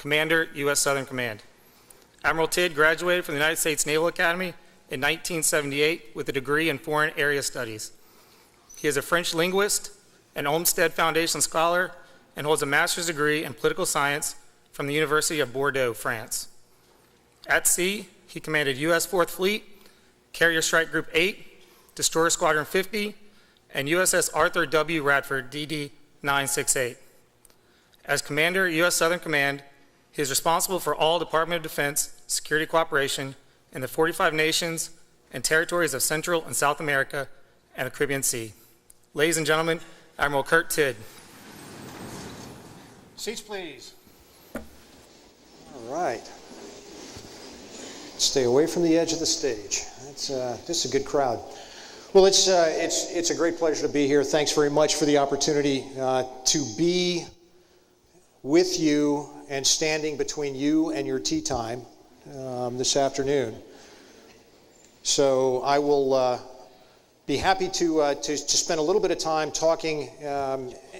Commander, U.S. Southern Command. Admiral Tidd graduated from the United States Naval Academy in 1978 with a degree in Foreign Area Studies. He is a French linguist, an Olmsted Foundation scholar, and holds a master's degree in political science from the University of Bordeaux, France. At sea, he commanded U.S. 4th Fleet, Carrier Strike Group 8, Destroyer Squadron 50, and USS Arthur W. Radford, DD 968. As Commander, U.S. Southern Command, he is responsible for all Department of Defense security cooperation in the 45 nations and territories of Central and South America and the Caribbean Sea. Ladies and gentlemen, Admiral Kurt Tidd. Seats, please. All right. Stay away from the edge of the stage. This is a good crowd. Well, it's a great pleasure to be here. Thanks very much for the opportunity to be with you and standing between you and your tea time this afternoon. So I will be happy to spend a little bit of time talking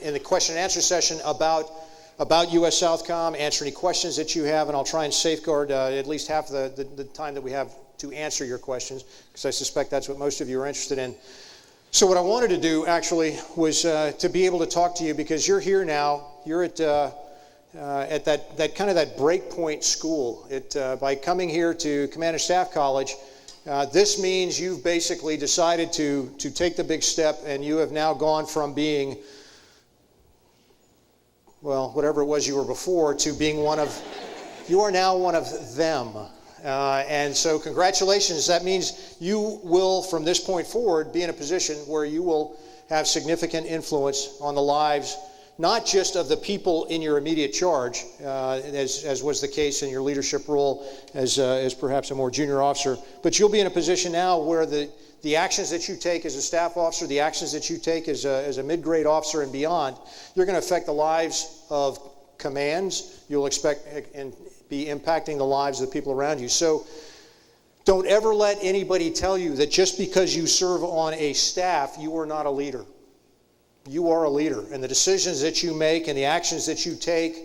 in the question and answer session about USSOUTHCOM, answer any questions that you have, and I'll try and safeguard at least half the time that we have to answer your questions, because I suspect that's what most of you are interested in. So what I wanted to do actually was to be able to talk to you, because you're here now. You're at that kind of that breakpoint school. By coming here to Command and Staff College, this means you've basically decided to take the big step, and you have now gone from being, well, whatever it was you were before, to being you are now one of them. And so congratulations. That means you will, from this point forward, be in a position where you will have significant influence on the lives, not just of the people in your immediate charge, as was the case in your leadership role as perhaps a more junior officer, but you'll be in a position now where the actions that you take as a staff officer, the actions that you take as a mid-grade officer and beyond, you're going to affect the lives of commands. You'll expect and be impacting the lives of the people around you. So don't ever let anybody tell you that just because you serve on a staff, you are not a leader. You are a leader, and the decisions that you make and the actions that you take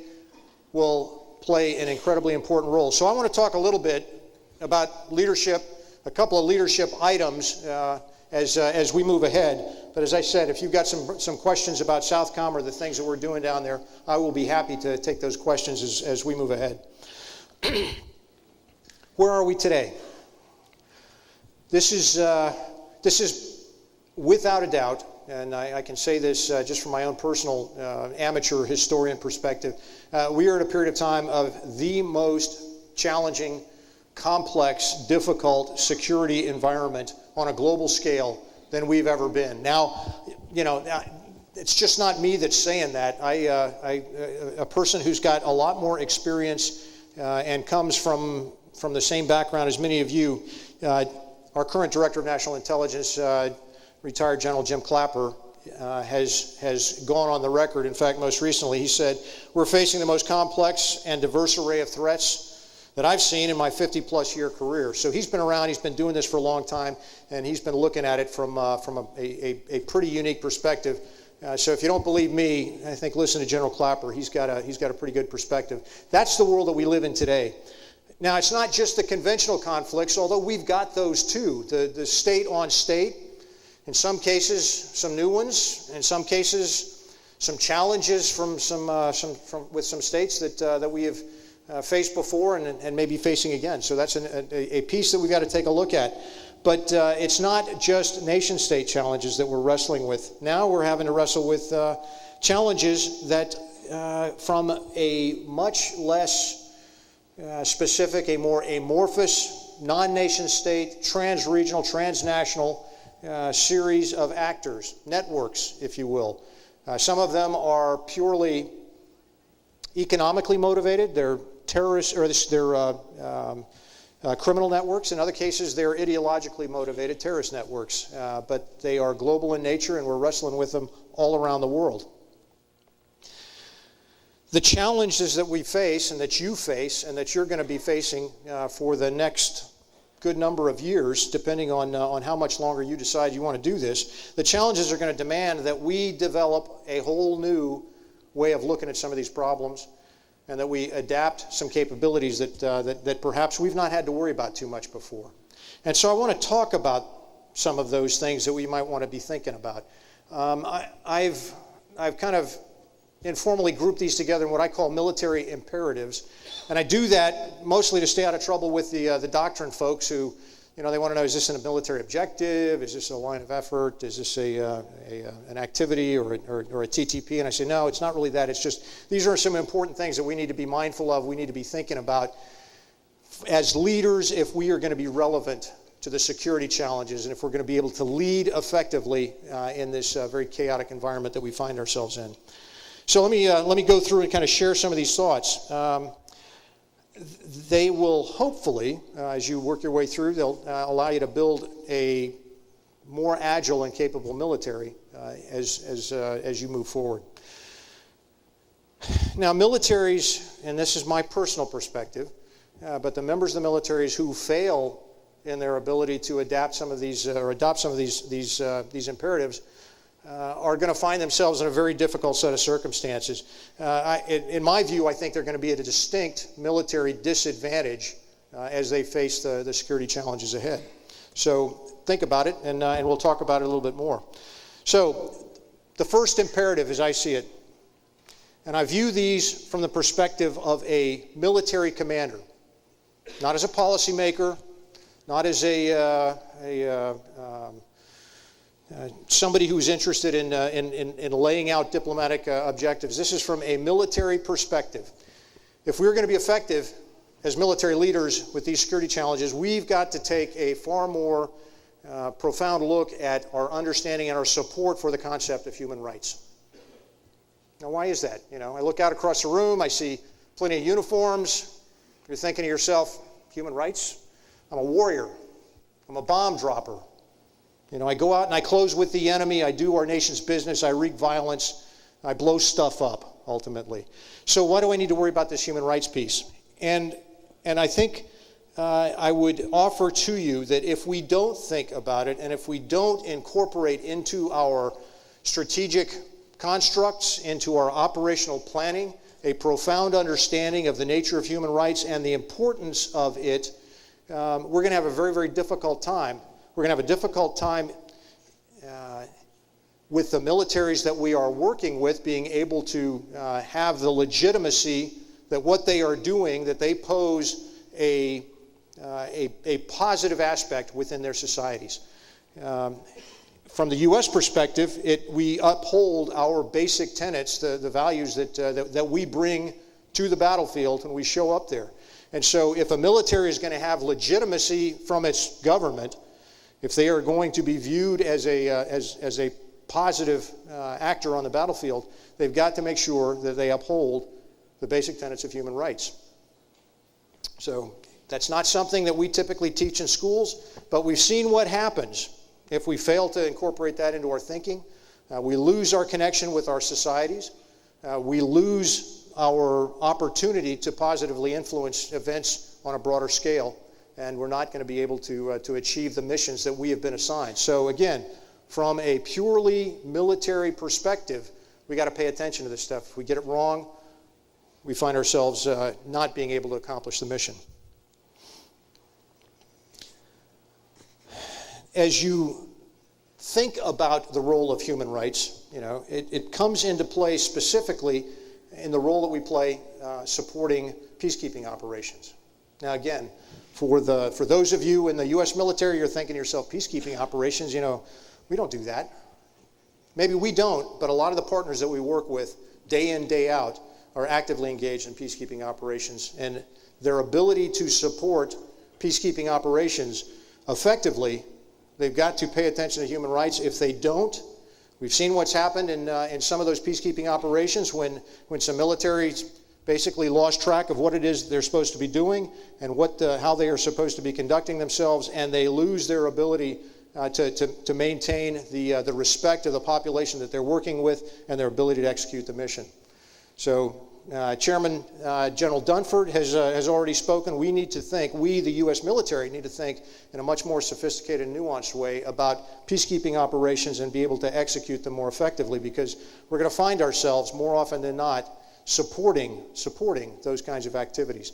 will play an incredibly important role. So I want to talk a little bit about leadership, a couple of leadership items as we move ahead. But as I said, if you've got some questions about Southcom or the things that we're doing down there, I will be happy to take those questions as we move ahead. Where are we today? This is without a doubt, and I can say this just from my own personal amateur historian perspective, we are at a period of time of the most challenging, complex, difficult security environment on a global scale than we've ever been. Now, it's just not me that's saying that. A person who's got a lot more experience and comes from the same background as many of you, our current Director of National Intelligence, retired General Jim Clapper, has gone on the record. In fact, most recently, he said, "We're facing the most complex and diverse array of threats that I've seen in my 50-plus year career." So he's been around, he's been doing this for a long time, and he's been looking at it from a pretty unique perspective. So if you don't believe me, I think listen to General Clapper. He's got a pretty good perspective. That's the world that we live in today. Now, it's not just the conventional conflicts, although we've got those too. The state on state, in some cases, some new ones. In some cases, some challenges from with some states that we have faced before and may be facing again. So that's a piece that we've got to take a look at. But it's not just nation-state challenges that we're wrestling with. Now we're having to wrestle with challenges that from a much less specific, a more amorphous, non-nation-state, trans-regional, transnational series of actors, networks, if you will. Some of them are purely economically motivated. They're terrorist, or they're criminal networks. In other cases, they're ideologically motivated terrorist networks. But they are global in nature, and we're wrestling with them all around the world. The challenges that we face, and that you face, and that you're going to be facing for the next good number of years, depending on how much longer you decide you want to do this, the challenges are going to demand that we develop a whole new way of looking at some of these problems. and that we adapt some capabilities that perhaps we've not had to worry about too much before. And so I want to talk about some of those things that we might want to be thinking about. I've kind of informally grouped these together in what I call military imperatives, and I do that mostly to stay out of trouble with the doctrine folks who, they want to know, is this a military objective? Is this a line of effort? Is this an activity or a TTP? And I say, no, it's not really that. It's just these are some important things that we need to be mindful of. We need to be thinking about as leaders if we are going to be relevant to the security challenges and if we're going to be able to lead effectively in this very chaotic environment that we find ourselves in. So let me go through and kind of share some of these thoughts. They will hopefully, as you work your way through, they'll allow you to build a more agile and capable military as you move forward. Now, militaries, and this is my personal perspective, but the members of the militaries who fail in their ability to adapt some of these or adopt some of these imperatives are going to find themselves in a very difficult set of circumstances. In my view, I think they're going to be at a distinct military disadvantage as they face the security challenges ahead. So think about it, and we'll talk about it a little bit more. So the first imperative, as I see it, and I view these from the perspective of a military commander, not as a policymaker, not as somebody who's interested in laying out diplomatic objectives. This is from a military perspective. If we're going to be effective as military leaders with these security challenges, we've got to take a far more profound look at our understanding and our support for the concept of human rights. Now, why is that? I look out across the room, I see plenty of uniforms. You're thinking to yourself, human rights? I'm a warrior. I'm a bomb dropper. I go out and I close with the enemy. I do our nation's business. I wreak violence. I blow stuff up, ultimately. So why do I need to worry about this human rights piece? And I think I would offer to you that if we don't think about it and if we don't incorporate into our strategic constructs, into our operational planning, a profound understanding of the nature of human rights and the importance of it, we're going to have a very, very difficult time. We're going to have a difficult time with the militaries that we are working with being able to have the legitimacy that what they are doing, that they pose a positive aspect within their societies. From the U.S. perspective, we uphold our basic tenets, the values that we bring to the battlefield when we show up there. And so if a military is going to have legitimacy from its government, if they are going to be viewed as a positive actor on the battlefield, they've got to make sure that they uphold the basic tenets of human rights. So that's not something that we typically teach in schools, but we've seen what happens if we fail to incorporate that into our thinking. We lose our connection with our societies. We lose our opportunity to positively influence events on a broader scale, and we're not going to be able to achieve the missions that we have been assigned. So again, from a purely military perspective, we got to pay attention to this stuff. If we get it wrong, we find ourselves not being able to accomplish the mission. As you think about the role of human rights, it comes into play specifically in the role that we play supporting peacekeeping operations. Now again, for those of you in the U.S. military, you're thinking to yourself, peacekeeping operations, we don't do that. Maybe we don't, but a lot of the partners that we work with day in, day out are actively engaged in peacekeeping operations, and their ability to support peacekeeping operations effectively, they've got to pay attention to human rights. If they don't, we've seen what's happened in some of those peacekeeping operations when some militaries basically lost track of what it is they're supposed to be doing and how they are supposed to be conducting themselves, and they lose their ability to maintain the respect of the population that they're working with and their ability to execute the mission. So Chairman General Dunford has already spoken. We, the U.S. military, need to think in a much more sophisticated and nuanced way about peacekeeping operations and be able to execute them more effectively, because we're going to find ourselves more often than not supporting those kinds of activities.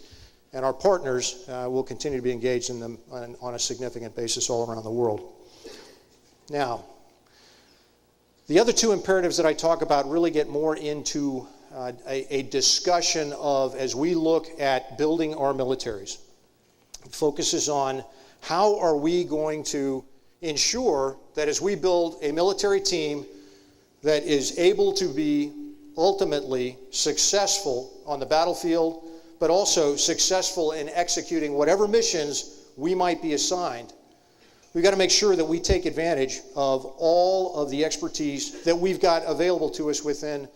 And our partners will continue to be engaged in them on a significant basis all around the world. Now, the other two imperatives that I talk about really get more into a discussion of, as we look at building our militaries, it focuses on how are we going to ensure that as we build a military team that is able to be ultimately successful on the battlefield, but also successful in executing whatever missions we might be assigned. We've got to make sure that we take advantage of all of the expertise that we've got available to us within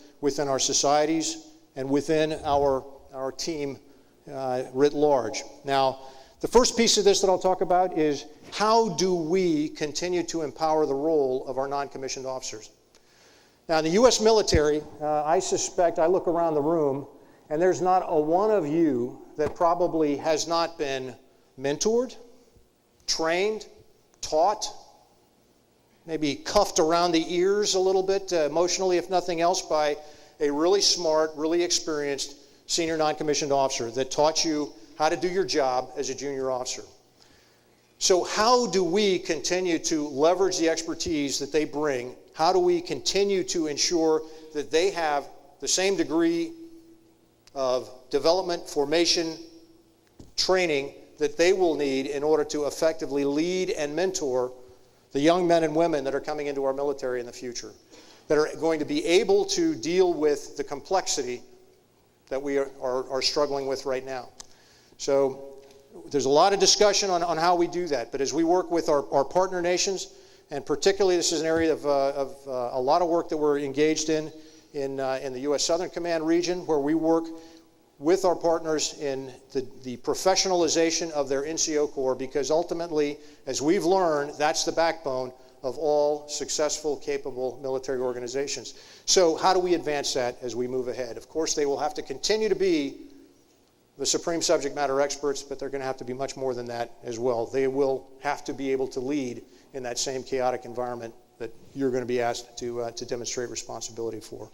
our societies and within our team writ large. Now, the first piece of this that I'll talk about is how do we continue to empower the role of our non-commissioned officers? Now, in the U.S. military, I suspect, I look around the room, and there's not a one of you that probably has not been mentored, trained, taught, maybe cuffed around the ears a little bit emotionally, if nothing else, by a really smart, really experienced senior non-commissioned officer that taught you how to do your job as a junior officer. So how do we continue to leverage the expertise that they bring? How do we continue to ensure that they have the same degree of development, formation, training that they will need in order to effectively lead and mentor the young men and women that are coming into our military in the future, that are going to be able to deal with the complexity that we are struggling with right now. So there's a lot of discussion on how we do that, but as we work with our partner nations, and particularly this is an area of a lot of work that we're engaged in the U.S. Southern Command region, where we work with our partners in the professionalization of their NCO Corps, because ultimately, as we've learned, that's the backbone of all successful, capable military organizations. So how do we advance that as we move ahead? Of course, they will have to continue to be the supreme subject matter experts, but they're going to have to be much more than that as well. They will have to be able to lead in that same chaotic environment that you're going to be asked to demonstrate responsibility for.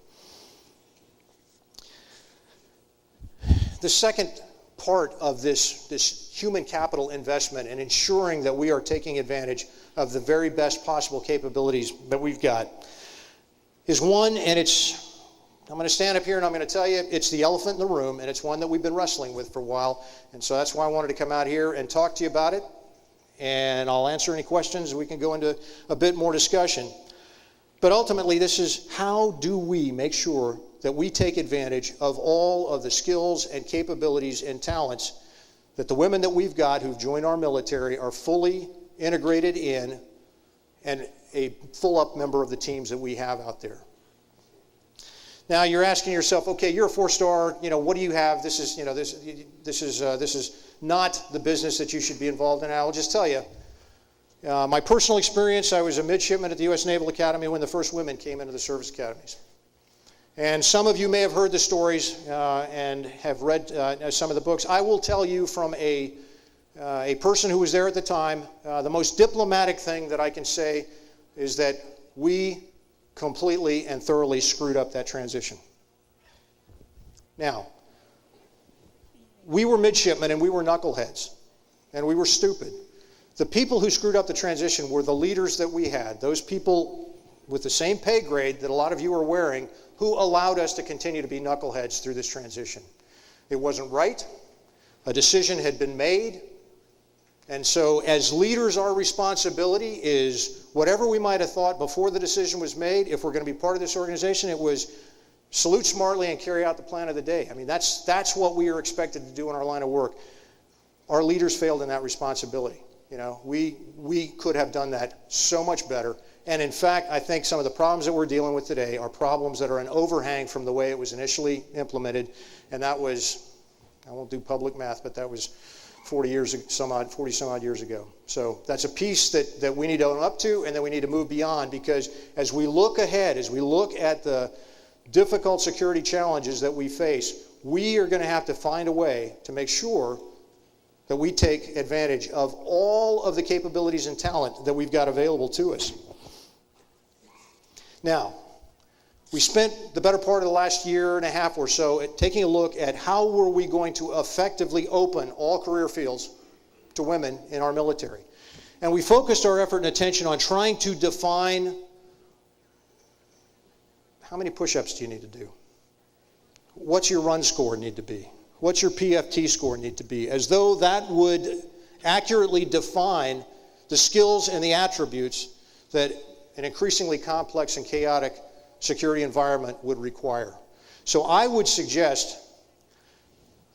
The second part of this human capital investment and ensuring that we are taking advantage of the very best possible capabilities that we've got is one, and I'm going to stand up here and I'm going to tell you it's the elephant in the room, and it's one that we've been wrestling with for a while, and so that's why I wanted to come out here and talk to you about it, and I'll answer any questions. We can go into a bit more discussion. But ultimately, this is how do we make sure that we take advantage of all of the skills and capabilities and talents that the women that we've got who've joined our military are fully integrated in and a full-up member of the teams that we have out there. Now you're asking yourself, okay, you're a four-star, what do you have? This is not the business that you should be involved in. I'll just tell you, my personal experience, I was a midshipman at the U.S. Naval Academy when the first women came into the service academies. And some of you may have heard the stories and have read some of the books. I will tell you from a person who was there at the time, the most diplomatic thing that I can say is that we completely and thoroughly screwed up that transition. Now, we were midshipmen and we were knuckleheads and we were stupid. The people who screwed up the transition were the leaders that we had, those people with the same pay grade that a lot of you are wearing, who allowed us to continue to be knuckleheads through this transition. It wasn't right. A decision had been made. And so as leaders, our responsibility is whatever we might have thought before the decision was made, if we're going to be part of this organization, it was salute smartly and carry out the plan of the day. I mean, that's what we are expected to do in our line of work. Our leaders failed in that responsibility. We could have done that so much better. And in fact, I think some of the problems that we're dealing with today are problems that are an overhang from the way it was initially implemented. And that was, I won't do public math, but that was 40 some odd years ago. So that's a piece that we need to own up to and that we need to move beyond, because as we look ahead, as we look at the difficult security challenges that we face, we are going to have to find a way to make sure that we take advantage of all of the capabilities and talent that we've got available to us. Now, We spent the better part of the last year and a half or so at taking a look at how were we going to effectively open all career fields to women in our military. And we focused our effort and attention on trying to define how many push-ups do you need to do? What's your run score need to be? What's your PFT score need to be? As though that would accurately define the skills and the attributes that an increasingly complex and chaotic security environment would require. So I would suggest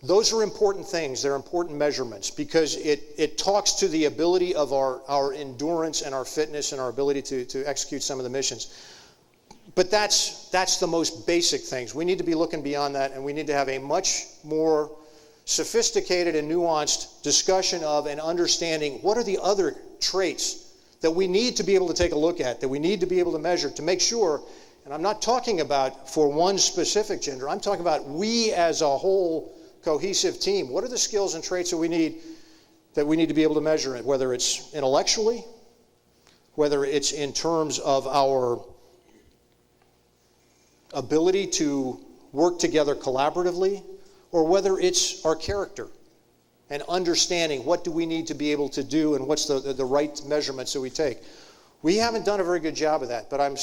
those are important things. They're important measurements because it talks to the ability of our endurance and our fitness and our ability to execute some of the missions. But that's the most basic things. We need to be looking beyond that, and we need to have a much more sophisticated and nuanced discussion of and understanding what are the other traits that we need to be able to take a look at, that we need to be able to measure to make sure. And I'm not talking about for one specific gender. I'm talking about we as a whole cohesive team. What are the skills and traits that we need to be able to measure, whether it's intellectually, whether it's in terms of our ability to work together collaboratively, or whether it's our character and understanding what do we need to be able to do and what's the right measurements that we take. We haven't done a very good job of that, but I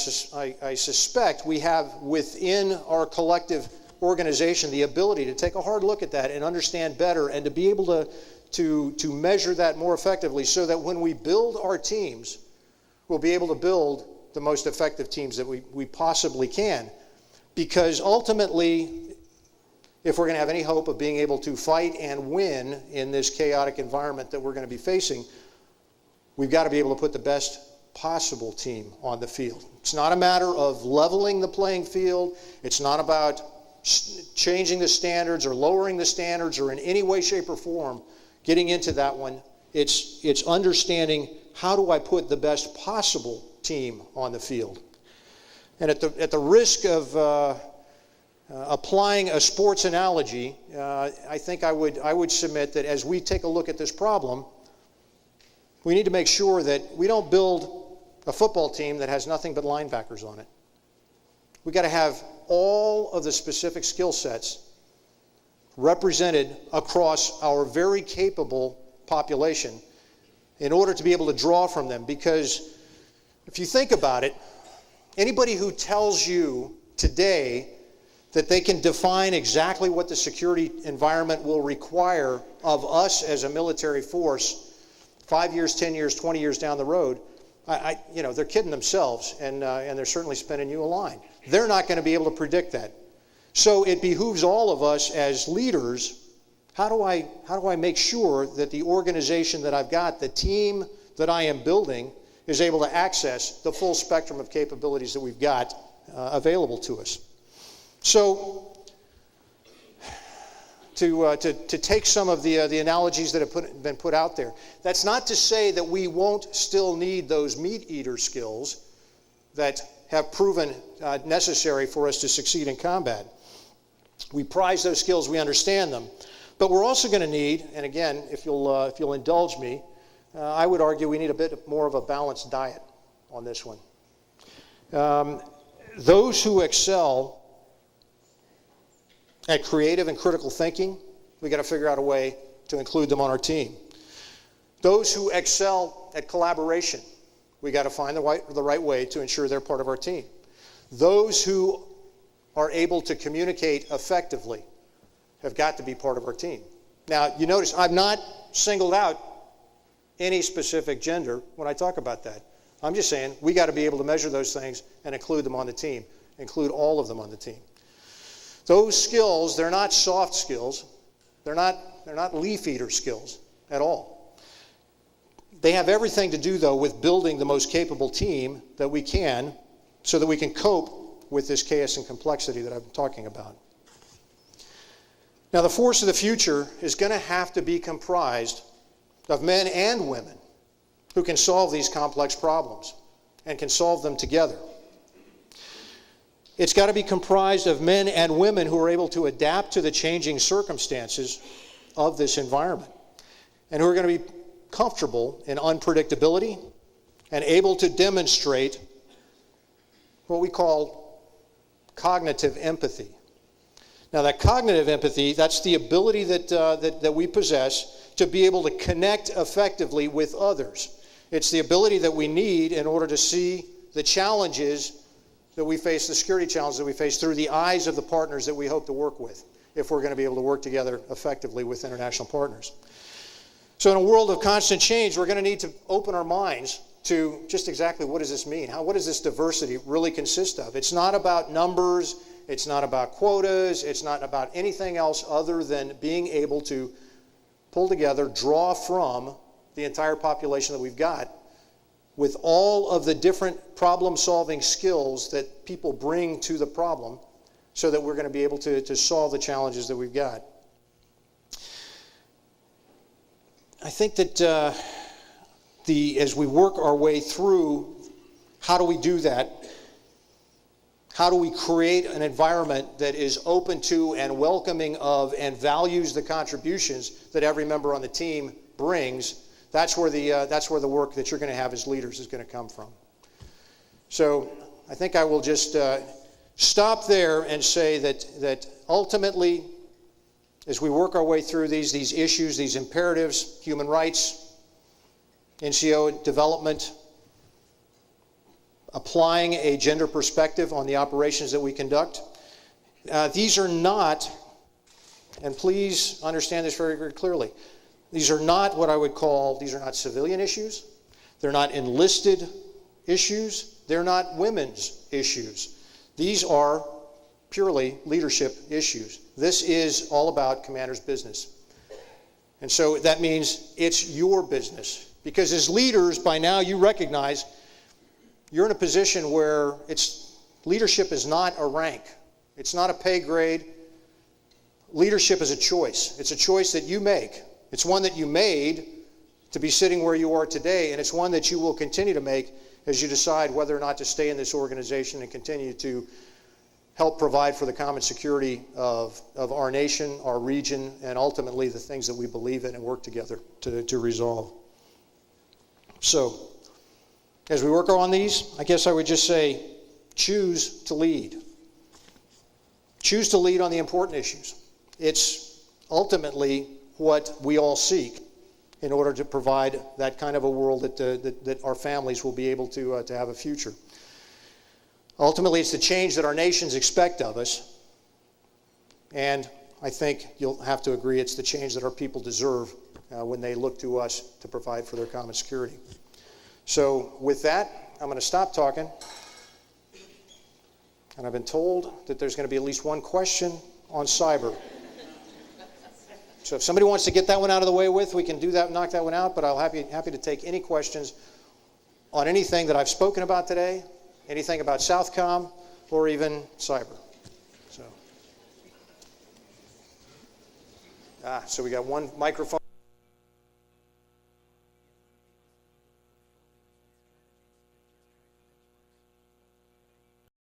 suspect we have within our collective organization the ability to take a hard look at that and understand better and to be able to measure that more effectively so that when we build our teams, we'll be able to build the most effective teams that we possibly can. Because ultimately, if we're going to have any hope of being able to fight and win in this chaotic environment that we're going to be facing, we've got to be able to put the best possible team on the field. It's not a matter of leveling the playing field. It's not about changing the standards or lowering the standards or in any way, shape, or form getting into that one. It's understanding how do I put the best possible team on the field. And at the risk of applying a sports analogy, I think I would submit that as we take a look at this problem, we need to make sure that we don't build a football team that has nothing but linebackers on it. We've got to have all of the specific skill sets represented across our very capable population in order to be able to draw from them. Because if you think about it, anybody who tells you today that they can define exactly what the security environment will require of us as a military force 5 years, 10 years, 20 years down the road, they're kidding themselves, and they're certainly spinning you a line. They're not going to be able to predict that. So it behooves all of us as leaders, how do I make sure that the organization that I've got, the team that I am building, is able to access the full spectrum of capabilities that we've got available to us. So to take some of the analogies that have been put out there, that's not to say that we won't still need those meat eater skills that have proven necessary for us to succeed in combat. We prize those skills, we understand them, but we're also going to need, and again, if you'll indulge me, I would argue we need a bit more of a balanced diet on this one. Those who excel at creative and critical thinking, we got to figure out a way to include them on our team. Those who excel at collaboration, we got to find the right way to ensure they're part of our team. Those who are able to communicate effectively have got to be part of our team. Now, you notice I've not singled out any specific gender when I talk about that. I'm just saying we got to be able to measure those things and include them on the team, include all of them on the team. Those skills, they're not soft skills. They're not leaf eater skills at all. They have everything to do, though, with building the most capable team that we can so that we can cope with this chaos and complexity that I'm talking about. Now, the force of the future is going to have to be comprised of men and women who can solve these complex problems and can solve them together. It's got to be comprised of men and women who are able to adapt to the changing circumstances of this environment and who are going to be comfortable in unpredictability and able to demonstrate what we call cognitive empathy. Now, that cognitive empathy, that's the ability that we possess to be able to connect effectively with others. It's the ability that we need in order to see the challenges that we face, the security challenges that we face, through the eyes of the partners that we hope to work with, if we're going to be able to work together effectively with international partners. So in a world of constant change, we're going to need to open our minds to just exactly what does this mean? What does this diversity really consist of? It's not about numbers. It's not about quotas. It's not about anything else other than being able to pull together, draw from the entire population that we've got with all of the different problem-solving skills that people bring to the problem so that we're going to be able to solve the challenges that we've got. I think that as we work our way through, how do we do that? How do we create an environment that is open to and welcoming of and values the contributions that every member on the team brings? That's where the work that you're going to have as leaders is going to come from. So I think I will just stop there and say that ultimately, as we work our way through these issues, these imperatives, human rights, NCO development, applying a gender perspective on the operations that we conduct, these are not, and please understand this very, very clearly, these are not what I would call, these are not civilian issues. They're not enlisted issues. They're not women's issues. These are purely leadership issues. This is all about commander's business. And so that means it's your business. Because as leaders, by now you recognize you're in a position where leadership is not a rank. It's not a pay grade. Leadership is a choice. It's a choice that you make. It's one that you made to be sitting where you are today, and it's one that you will continue to make as you decide whether or not to stay in this organization and continue to help provide for the common security of our nation, our region, and ultimately the things that we believe in and work together to resolve. So, as we work on these, I guess I would just say, choose to lead. Choose to lead on the important issues. It's ultimately what we all seek in order to provide that kind of a world that our families will be able to have a future. Ultimately, it's the change that our nations expect of us, and I think you'll have to agree it's the change that our people deserve when they look to us to provide for their common security. So with that, I'm going to stop talking, and I've been told that there's going to be at least one question on cyber. So if somebody wants to get that one out of the way with, we can do that, knock that one out, but I'll be happy to take any questions on anything that I've spoken about today, anything about SOUTHCOM, or even cyber. So we got one microphone.